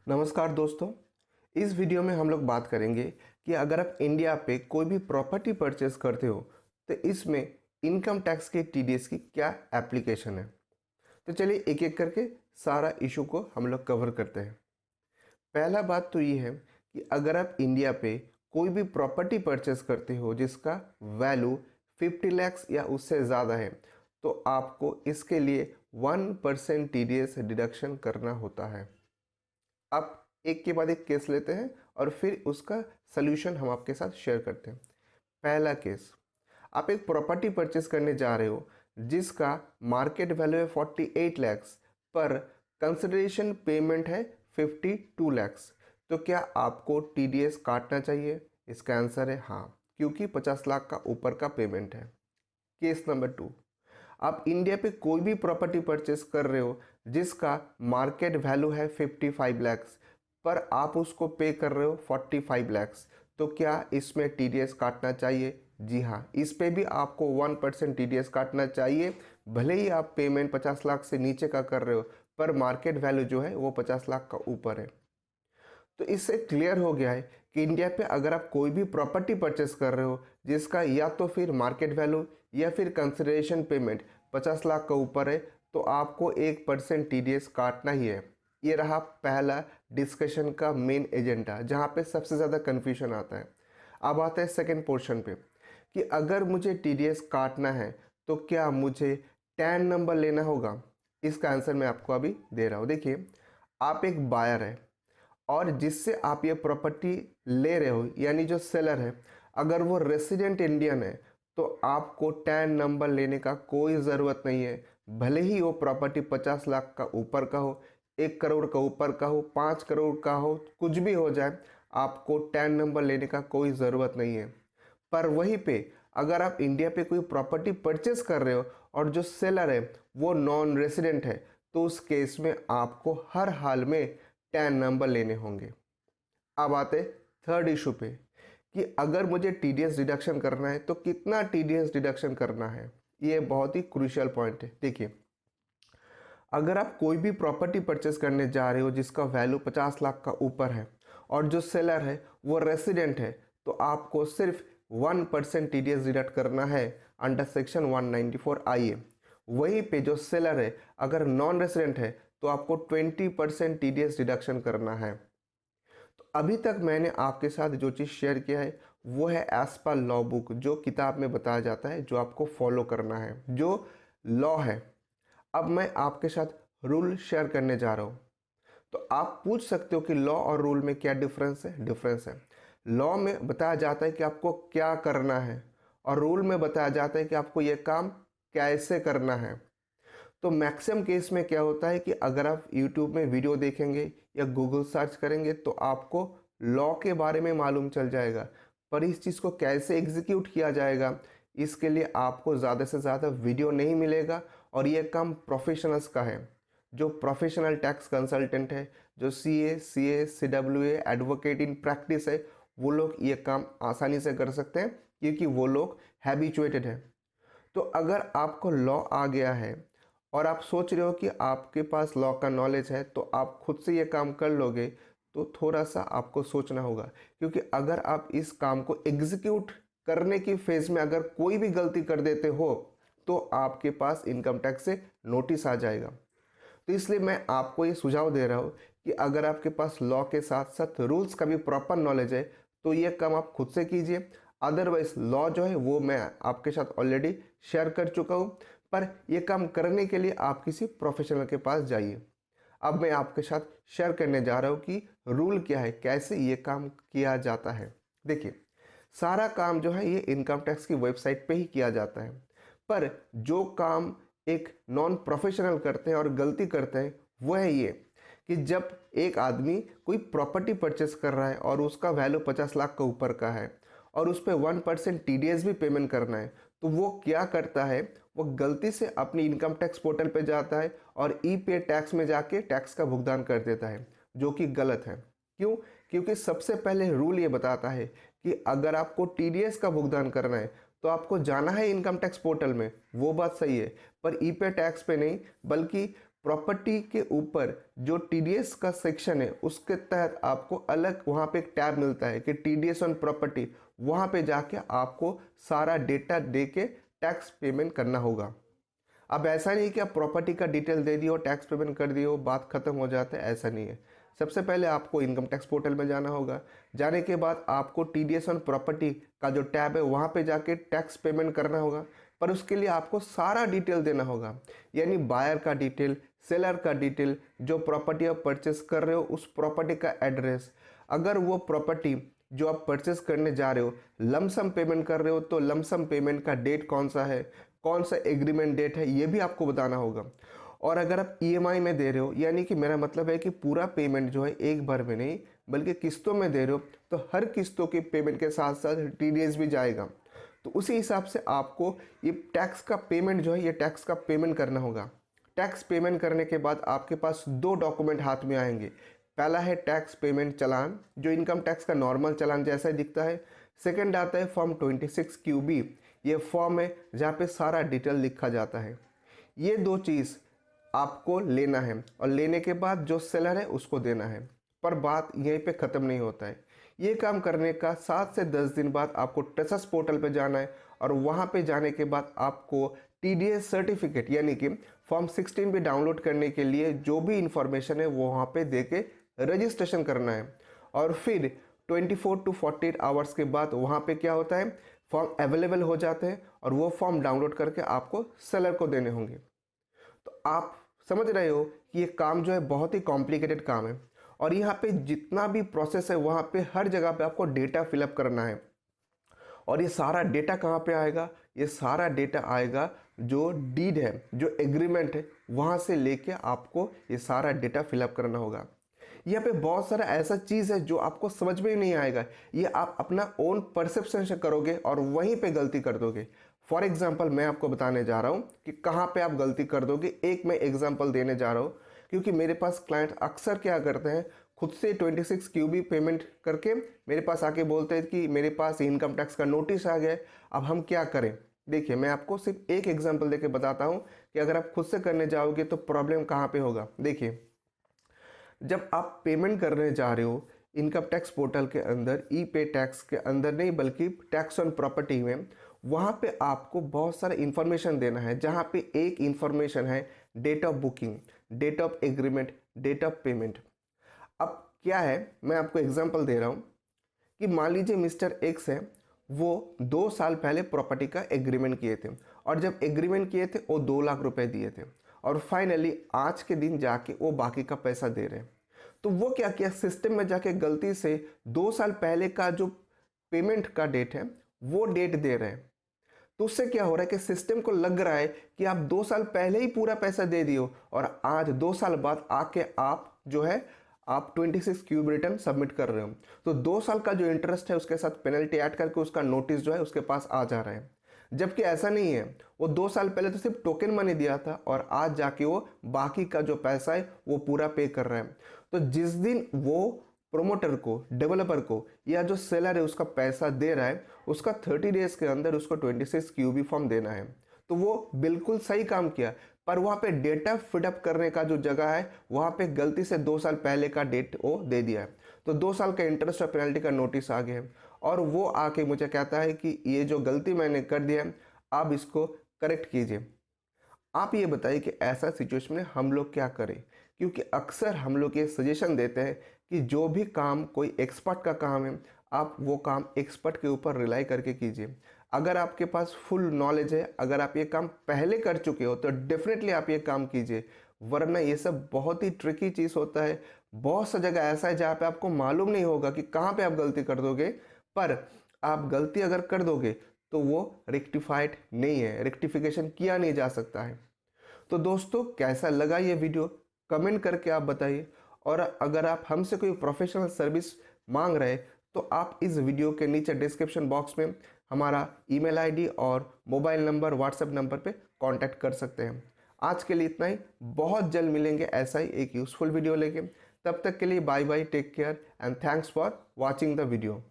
नमस्कार दोस्तों। इस वीडियो में हम लोग बात करेंगे कि अगर आप इंडिया पे कोई भी प्रॉपर्टी परचेस करते हो तो इसमें इनकम टैक्स के टीडीएस की क्या एप्लीकेशन है। तो चलिए एक एक करके सारा इशू को हम लोग कवर करते हैं। पहला बात तो ये है कि अगर आप इंडिया पे कोई भी प्रॉपर्टी परचेस करते हो जिसका वैल्यू 50 लाख या उससे ज़्यादा है तो आपको इसके लिए 1% टीडीएस डिडक्शन करना होता है। आप एक के बाद एक केस लेते हैं और फिर उसका सल्यूशन हम आपके साथ शेयर करते हैं। पहला केस, आप एक प्रॉपर्टी परचेस करने जा रहे हो जिसका मार्केट वैल्यू है 48 लैक्स पर कंसिडरेशन पेमेंट है 52 लैक्स। तो क्या आपको टीडीएस काटना चाहिए? इसका आंसर है हाँ, क्योंकि 50 लाख का ऊपर का पेमेंट है। केस नंबर 2, आप इंडिया पे कोई भी प्रॉपर्टी परचेस कर रहे हो जिसका मार्केट वैल्यू है 55 लैक्स पर आप उसको पे कर रहे हो 45 लैक्स। तो क्या इसमें टीडीएस काटना चाहिए? जी हाँ, इस पे भी आपको 1% टीडीएस काटना चाहिए। भले ही आप पेमेंट 50 लाख से नीचे का कर रहे हो पर मार्केट वैल्यू जो है वो 50 लाख का ऊपर है। तो इससे क्लियर हो गया है कि इंडिया पे अगर आप कोई भी प्रॉपर्टी परचेस कर रहे हो जिसका या तो फिर मार्केट वैल्यू या फिर कंसिडरेशन पेमेंट 50 लाख का ऊपर है तो आपको 1% टीडीएस काटना ही है। ये रहा पहला डिस्कशन का मेन एजेंडा जहाँ पे सबसे ज़्यादा कन्फ्यूजन आता है। अब आता है सेकेंड पोर्शन पे कि अगर मुझे टीडीएस काटना है तो क्या मुझे टैन नंबर लेना होगा। इसका आंसर मैं आपको अभी दे रहा हूँ। देखिए, आप एक बायर है और जिससे आप ये प्रॉपर्टी ले रहे हो यानी जो सेलर है अगर वो रेसिडेंट इंडियन है तो आपको टैन नंबर लेने का कोई ज़रूरत नहीं है। भले ही वो प्रॉपर्टी 50 लाख का ऊपर का हो, 1 करोड़ का ऊपर का हो, 5 करोड़ का हो, कुछ भी हो जाए, आपको टैन नंबर लेने का कोई ज़रूरत नहीं है। पर वहीं पे अगर आप इंडिया पे कोई प्रॉपर्टी परचेस कर रहे हो और जो सेलर है वो नॉन रेसिडेंट है तो उस केस में आपको हर हाल में टैन नंबर लेने होंगे। अब आते थर्ड इशू पे कि अगर मुझे टीडीएस डिडक्शन करना है तो कितना टीडीएस डिडक्शन करना है। ये बहुत ही क्रूशियल पॉइंट है। देखिए, अगर आप कोई भी प्रॉपर्टी परचेस करने जा रहे हो जिसका वैल्यू 50 लाख का ऊपर है और जो सेलर है वो रेसिडेंट है तो आपको सिर्फ 1% टीडीएस डिडक्ट करना है अंडर सेक्शन 194 IA। वहीं पे जो सेलर है अगर नॉन रेसिडेंट है तो आपको 20% टीडीएस डिडक्शन करना है। तो अभी तक मैंने आपके साथ जो चीज़ शेयर किया है वो है एज पर लॉ बुक, जो किताब में बताया जाता है, जो आपको फॉलो करना है, जो लॉ है। अब मैं आपके साथ रूल शेयर करने जा रहा हूँ। तो आप पूछ सकते हो कि लॉ और रूल में क्या डिफरेंस है। डिफरेंस है, लॉ में बताया जाता है कि आपको क्या करना है और रूल में बताया जाता है कि आपको यह काम कैसे करना है। तो मैक्सिमम केस में क्या होता है कि अगर आप YouTube में वीडियो देखेंगे या गूगल सर्च करेंगे तो आपको लॉ के बारे में मालूम चल जाएगा, पर इस चीज़ को कैसे एग्जीक्यूट किया जाएगा इसके लिए आपको ज़्यादा से ज़्यादा वीडियो नहीं मिलेगा। और ये काम प्रोफेशनल्स का है, जो प्रोफेशनल टैक्स कंसल्टेंट है, जो CA, CA, CWA advocate in practice है, वो लोग ये काम आसानी से कर सकते हैं क्योंकि वो लोग हैबिचुएटेड है। तो अगर आपको लॉ आ गया है और आप सोच रहे हो कि आपके पास लॉ का नॉलेज है तो आप खुद से ये काम कर लोगे, तो थोड़ा सा आपको सोचना होगा। क्योंकि अगर आप इस काम को एग्जीक्यूट करने की फेज में अगर कोई भी गलती कर देते हो तो आपके पास इनकम टैक्स से नोटिस आ जाएगा। तो इसलिए मैं आपको ये सुझाव दे रहा हूँ कि अगर आपके पास लॉ के साथ साथ रूल्स का भी प्रॉपर नॉलेज है तो ये काम आप खुद से कीजिए। अदरवाइज लॉ जो है वो मैं आपके साथ ऑलरेडी शेयर कर चुका हूँ, पर यह काम करने के लिए आप किसी प्रोफेशनल के पास जाइए। अब मैं आपके साथ शेयर करने जा रहा हूँ कि रूल क्या है, कैसे ये काम किया जाता है। देखिए, सारा काम जो है ये इनकम टैक्स की वेबसाइट पे ही किया जाता है, पर जो काम एक नॉन प्रोफेशनल करते हैं और गलती करते हैं वो है ये कि जब एक आदमी कोई प्रॉपर्टी परचेस कर रहा है और उसका वैल्यू 50 लाख का ऊपर का है और उस पर 1% टीडीएस भी पेमेंट करना है तो वो क्या करता है, वो गलती से अपनी इनकम टैक्स पोर्टल पे जाता है और ई पे टैक्स में जाके टैक्स का भुगतान कर देता है, जो कि गलत है। क्यों? क्योंकि सबसे पहले रूल ये बताता है कि अगर आपको टीडीएस का भुगतान करना है तो आपको जाना है इनकम टैक्स पोर्टल में, वो बात सही है, पर ई पे टैक्स पे नहीं, बल्कि प्रॉपर्टी के ऊपर जो टीडीएस का सेक्शन है उसके तहत आपको अलग वहाँ पे एक टैब मिलता है कि टीडीएस ऑन प्रॉपर्टी, वहाँ पे जाके आपको सारा डेटा दे के टैक्स पेमेंट करना होगा। अब ऐसा नहीं कि आप प्रॉपर्टी का डिटेल दे दियो, टैक्स पेमेंट कर दियो, बात खत्म हो जाता है, ऐसा नहीं है। सबसे पहले आपको इनकम टैक्स पोर्टल में जाना होगा। जाने के बाद आपको टीडीएस ऑन प्रॉपर्टी का जो टैब है वहाँ पे जाके टैक्स पेमेंट करना होगा, पर उसके लिए आपको सारा डिटेल देना होगा, यानी बायर का डिटेल, सेलर का डिटेल, जो प्रॉपर्टी आप परचेस कर रहे हो उस प्रॉपर्टी का एड्रेस, अगर वो प्रॉपर्टी जो आप परचेस करने जा रहे हो लमसम पेमेंट कर रहे हो तो लमसम पेमेंट का डेट कौन सा है, कौन सा एग्रीमेंट डेट है, ये भी आपको बताना होगा। और अगर आप ईएमआई में दे रहे हो, यानी कि मेरा मतलब है कि पूरा पेमेंट जो है एक बार में नहीं बल्कि किस्तों में दे रहे हो, तो हर किस्तों के पेमेंट के साथ साथ टीडीएस भी जाएगा। तो उसी हिसाब से आपको ये टैक्स का पेमेंट जो है ये टैक्स का पेमेंट करना होगा। टैक्स पेमेंट करने के बाद आपके पास दो डॉक्यूमेंट हाथ में आएंगे। पहला है टैक्स पेमेंट चालान, जो इनकम टैक्स का नॉर्मल चालान जैसा ही दिखता है। सेकंड आता है फॉर्म 26 QB, ये फॉर्म है जहाँ पे सारा डिटेल लिखा जाता है। ये दो चीज़ आपको लेना है और लेने के बाद जो सेलर है उसको देना है। पर बात यहीं पे ख़त्म नहीं होता है। ये काम करने का 7 से 10 दिन बाद आपको टेक्सस पोर्टल पे जाना है और वहाँ पे जाने के बाद आपको टीडीएस सर्टिफिकेट यानी कि फॉर्म 16 पे डाउनलोड करने के लिए जो भी इंफॉर्मेशन है वो वहाँ पे दे के रजिस्ट्रेशन करना है। और फिर 24 to 48 आवर्स के बाद वहाँ पे क्या होता है, फॉर्म अवेलेबल हो जाते हैं और वो फॉर्म डाउनलोड करके आपको सेलर को देने होंगे। तो आप समझ रहे हो कि ये काम जो है बहुत ही कॉम्प्लिकेटेड काम है और यहाँ पे जितना भी प्रोसेस है वहाँ पे हर जगह पे आपको डेटा फिलअप करना है। और ये सारा डेटा कहाँ पे आएगा, ये सारा डेटा आएगा जो डीड है, जो एग्रीमेंट है, वहाँ से लेके आपको ये सारा डेटा फिलअप करना होगा। यहाँ पे बहुत सारा ऐसा चीज़ है जो आपको समझ में ही नहीं आएगा, ये आप अपना ओन परसेप्शन से करोगे और वहीं पे गलती कर दोगे। फॉर एग्जाम्पल मैं आपको बताने जा रहा हूँ कि कहाँ पे आप गलती कर दोगे। एक मैं एग्जाम्पल देने जा रहा हूँ क्योंकि मेरे पास क्लाइंट अक्सर क्या करते हैं, खुद से 26 QB पेमेंट करके मेरे पास आके बोलते हैं कि मेरे पास इनकम टैक्स का नोटिस आ गया, अब हम क्या करें। देखिए मैं आपको सिर्फ एक एग्जाम्पल देके बताता हूँ कि अगर आप खुद से करने जाओगे तो प्रॉब्लम कहाँ पे होगा। देखिए जब आप पेमेंट करने जा रहे हो इनकम टैक्स पोर्टल के अंदर, ई पे टैक्स के अंदर नहीं बल्कि टैक्स ऑन प्रॉपर्टी में, वहाँ पे आपको बहुत सारा इन्फॉर्मेशन देना है। जहाँ पे एक इन्फॉर्मेशन है date of booking, date of agreement, date of payment. अब क्या है, मैं आपको एग्जांपल दे रहा हूँ कि मान लीजिए मिस्टर एक्स है, वो 2 साल पहले प्रॉपर्टी का एग्रीमेंट किए थे और जब एग्रीमेंट किए थे वो 2 लाख रुपए दिए थे और फाइनली आज के दिन जाके वो बाकी का पैसा दे रहे हैं। तो वो क्या किया, सिस्टम में जाके गलती से 2 साल पहले का जो पेमेंट का डेट है वो डेट दे रहे हैं। तो उससे क्या हो रहा है कि सिस्टम को लग रहा है कि आप 2 साल पहले ही पूरा पैसा दे दियो और आज 2 साल बाद आके आप जो है आप 26 क्यूब रिटर्न सबमिट कर रहे हो। तो 2 साल का जो इंटरेस्ट है उसके साथ पेनल्टी ऐड करके उसका नोटिस जो है उसके पास आ जा रहा है। जबकि ऐसा नहीं है, वो 2 साल पहले तो सिर्फ टोकन मनी दिया था और आज जाके वो बाकी का जो पैसा है वो पूरा पे कर रहा है। तो जिस दिन वो प्रोमोटर को, डेवलपर को या जो सेलर है उसका पैसा दे रहा है, उसका 30 डेज के अंदर उसको 26 QB फॉर्म देना है। तो वो बिल्कुल सही काम किया, पर वहाँ पे डेटा फिटअप करने का जो जगह है वहाँ पे गलती से 2 साल पहले का डेट वो दे दिया है। तो 2 साल का इंटरेस्ट और पेनल्टी का नोटिस आ गया है और वो आके मुझे कहता है कि ये जो गलती मैंने कर दिया है आप इसको करेक्ट कीजिए। आप ये बताइए कि ऐसा सिचुएशन में हम लोग क्या करें, क्योंकि अक्सर हम लोग ये सजेशन देते हैं कि जो भी काम कोई एक्सपर्ट का काम है आप वो काम एक्सपर्ट के ऊपर रिलाई करके कीजिए। अगर आपके पास फुल नॉलेज है, अगर आप ये काम पहले कर चुके हो तो डेफिनेटली आप ये काम कीजिए, वरना ये सब बहुत ही ट्रिकी चीज़ होता है। बहुत सा जगह ऐसा है जहाँ पे आपको मालूम नहीं होगा कि कहाँ पे आप गलती कर दोगे, पर आप गलती अगर कर दोगे तो वो रेक्टिफाइड नहीं है, रेक्टिफिकेशन किया नहीं जा सकता है। तो दोस्तों कैसा लगा ये वीडियो कमेंट करके आप बताइए, और अगर आप हमसे कोई प्रोफेशनल सर्विस मांग रहे तो आप इस वीडियो के नीचे डिस्क्रिप्शन बॉक्स में हमारा ईमेल आईडी और मोबाइल नंबर, व्हाट्सएप नंबर पे कांटेक्ट कर सकते हैं। आज के लिए इतना ही, बहुत जल्द मिलेंगे ऐसा ही एक यूज़फुल वीडियो लेके। तब तक के लिए bye bye, take care and thanks for watching the video.